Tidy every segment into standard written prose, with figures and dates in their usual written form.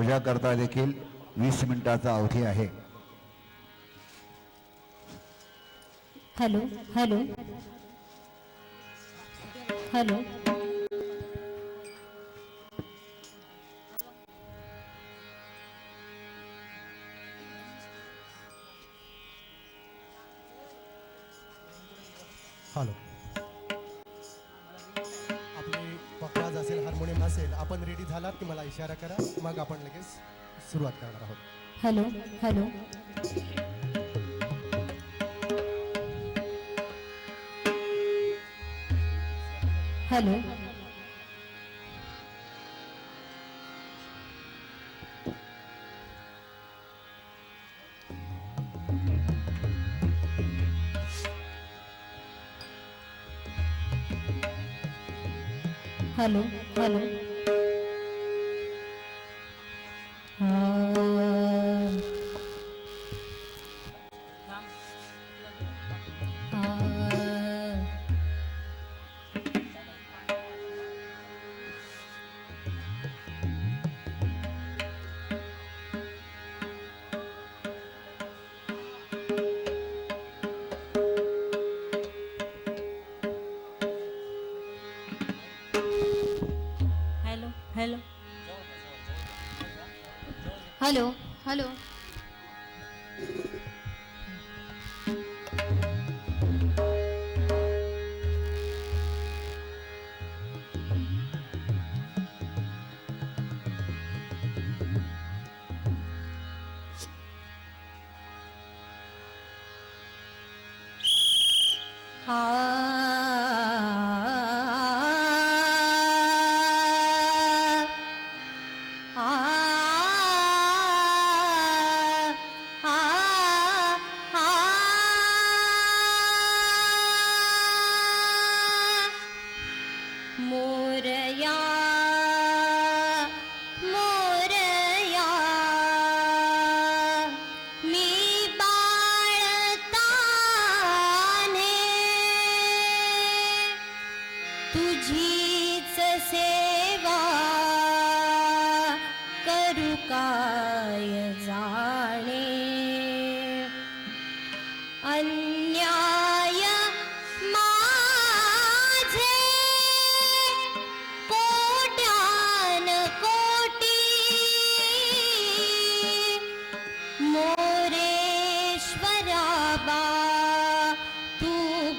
पूजा करता देखील 20 मिनिटाचा अवधी आहे. Hello hello hello hello. आपली पकवाज असेल, हार्मोनियम असेल, आपण रेडी झालात की मला इशारा करा, मग आपण लगेच सुरुवात करणार आहोत. Hello hello hello hello hello hello hello hello hello मोरया मोरया मी बाळताने तुझीच सेवा करू काय जाणे अन्याय माझे कोट्यान कोटी मोरेश्वरा बा तू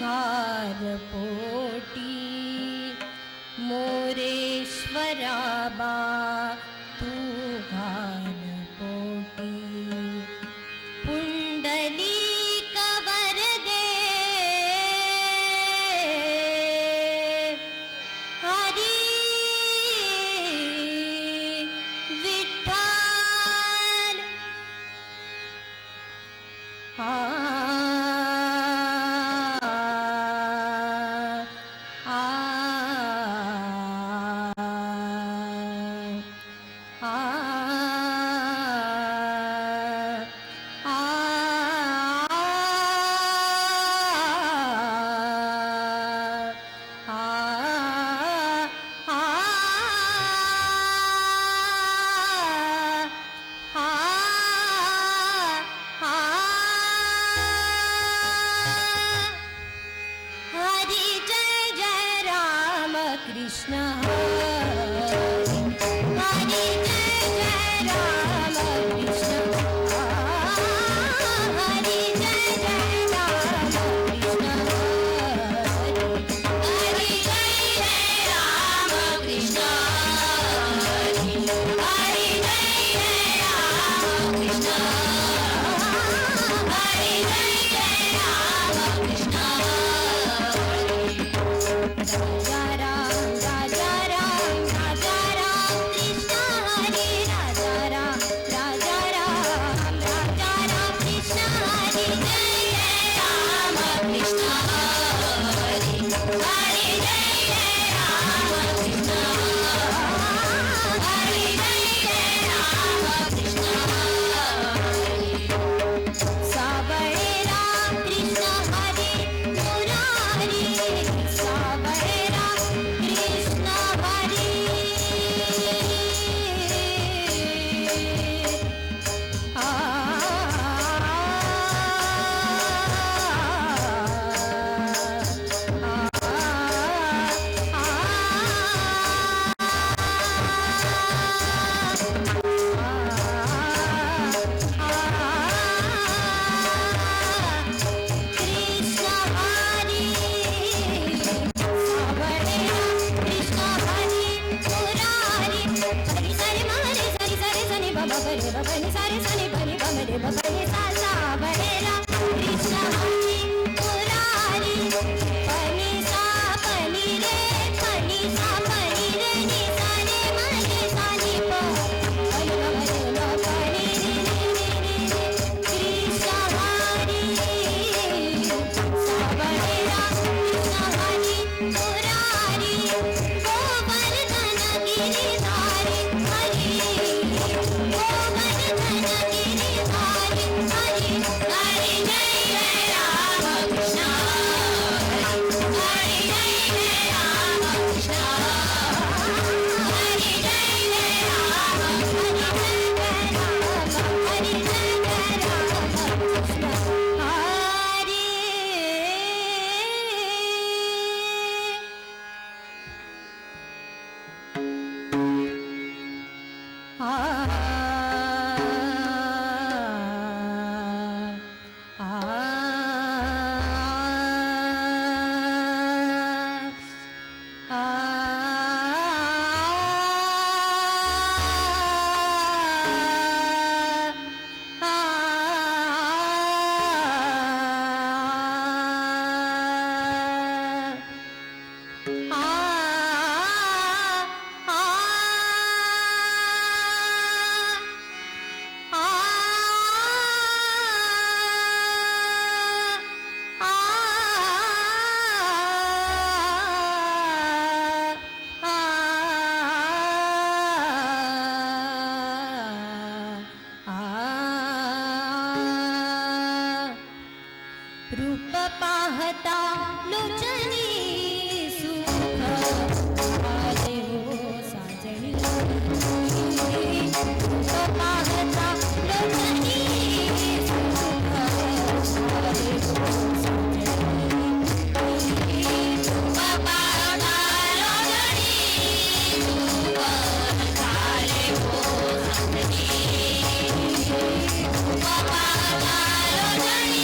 घार पोटी मोरेश्वरा बा तू घार पोटी पुंडलिक वरदे हरी विठ्ठल हरी जय जय राम कृष्ण हरी हरी जय जय राम कृष्ण हरी जय जय राम कृष्ण हरी जय जय राम कृष्ण हरी हरी जय जय राम कृष्ण हरी जय जय राम कृष्ण राजा राम राजा बरे बनी सारे सनी बनी बमरे बनी सा सा बरेरा कृष्ण हरी मुरारी पनी सा पनी रे नि सा रे मनी सा नि प बनी बमरे लो पनी रे कृष्ण हरी सा बरेरा कृष्ण हरी मुरारी गोवर्धन गिरिधारी हरी गोवर्धन गिरिधारी हरी हरी जय जय राम कृष्ण हरी जय जय राम कृष्ण हरी जय जय राम हरी जय जय राम कृष्ण हरी रूप पाहता लोचनी सुख आले हो साजणी रूप पाहता लोचनी सुख आले हो साजणी रूप पाहता लोचनी सुख आले हो साजणी रूप पाहता लोचनी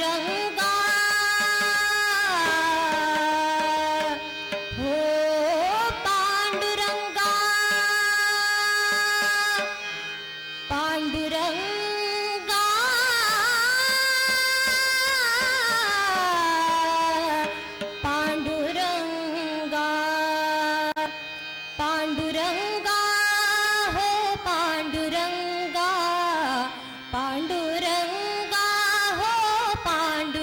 पांडुरंगा हो पांडुरंगा पांडुरंगा पांडुरंगा पांडुरंगा हो पांडुरंगा पांडुरंगा हो पांडुरंगा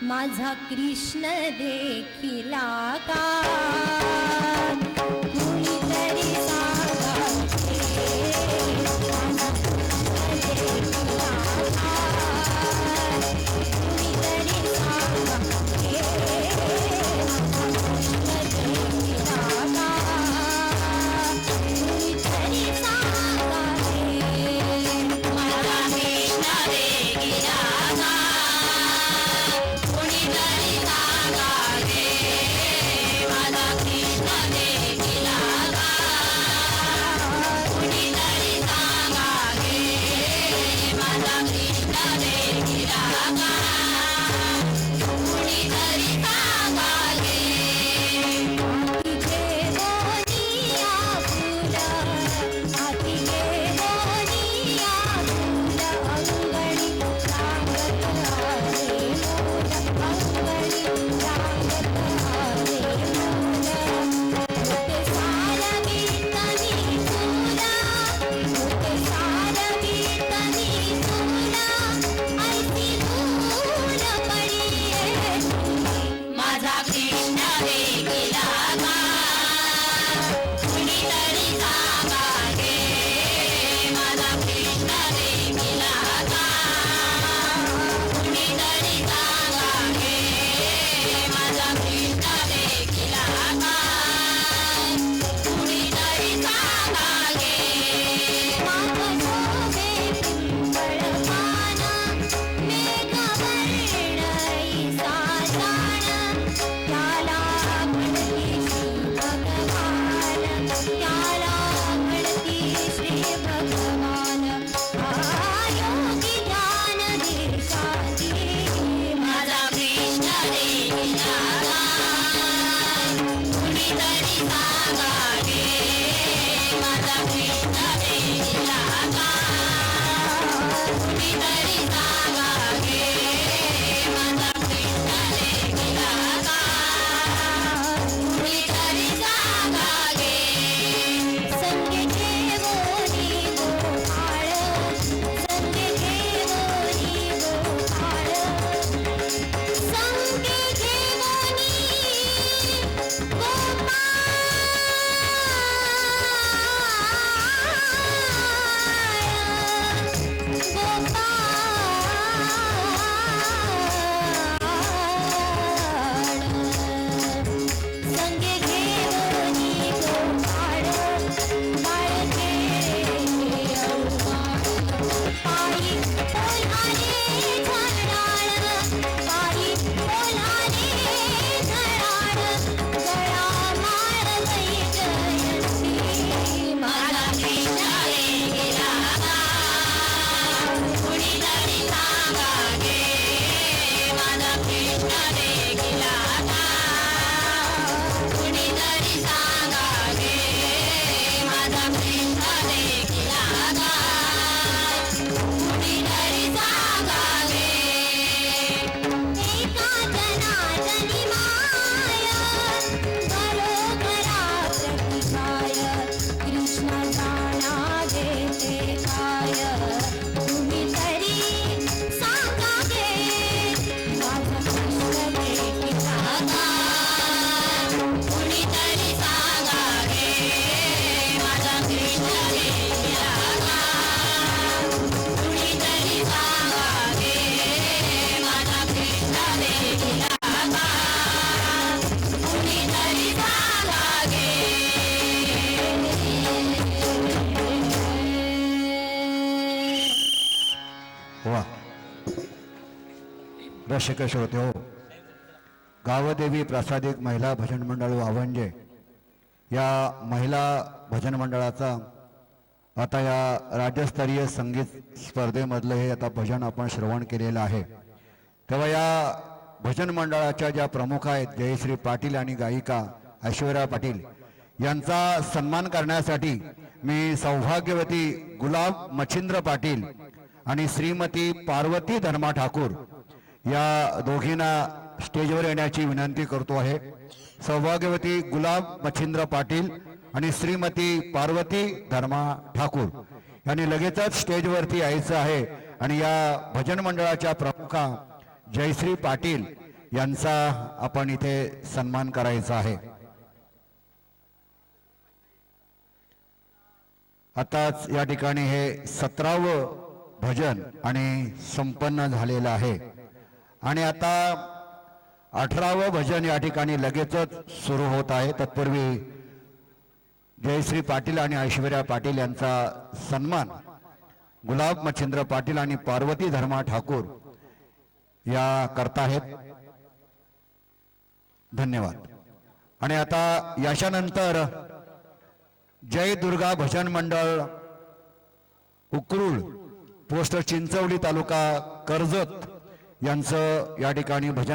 माझा कृष्ण देखिला का कुणीतरी सांगा माझा कृष्ण देखिला का कुणीतरी सांगा रसिक श्रोते हो, गावदेवी प्रासादिक महिला भजन मंडळ वावंजे या महिला भजन मंडळाचा आता या राज्यस्तरीय संगीत स्पर्धेमधलं हे आता भजन आपण श्रवण केलेलं आहे. तेव्हा या भजन मंडळाच्या ज्या प्रमुख आहेत जयश्री पाटील आणि गायिका ऐश्वर्या पाटील यांचा सन्मान करण्यासाठी मी सौभाग्यवती गुलाब मच्छिंद्र पाटील आणि श्रीमती पार्वती धर्मा ठाकूर या दोघींना स्टेजवर येण्याची विनंती करतो आहे. सौभाग्यवती गुलाब मच्छिंद्र पाटील आणि श्रीमती पार्वती धर्मा ठाकूर यांनी लगेचच स्टेजवरती यायचं आहे आणि या भजन मंडळाच्या प्रमुखा जयश्री पाटील यांचा आपण इथे सन्मान करायचा आहे. आताच या ठिकाणी हे 17वे भजन आणि संपन्न झालेलं आहे आणि आता 18वे भजन या ठिकाणी लगेचच सुरू होत आहे. तत्पूर्वी जयश्री पाटील आणि ऐश्वर्या पाटील यांचा सन्मान गुलाब मच्छिंद्र पाटील आणि पार्वती धर्मा ठाकूर या करता आहेत. धन्यवाद. आणि आता याच्यानंतर जय दुर्गा भजन मंडळ उकरूळ पोस्ट चिंचवली तालुका कर्जत यांचं या ठिकाणी भजन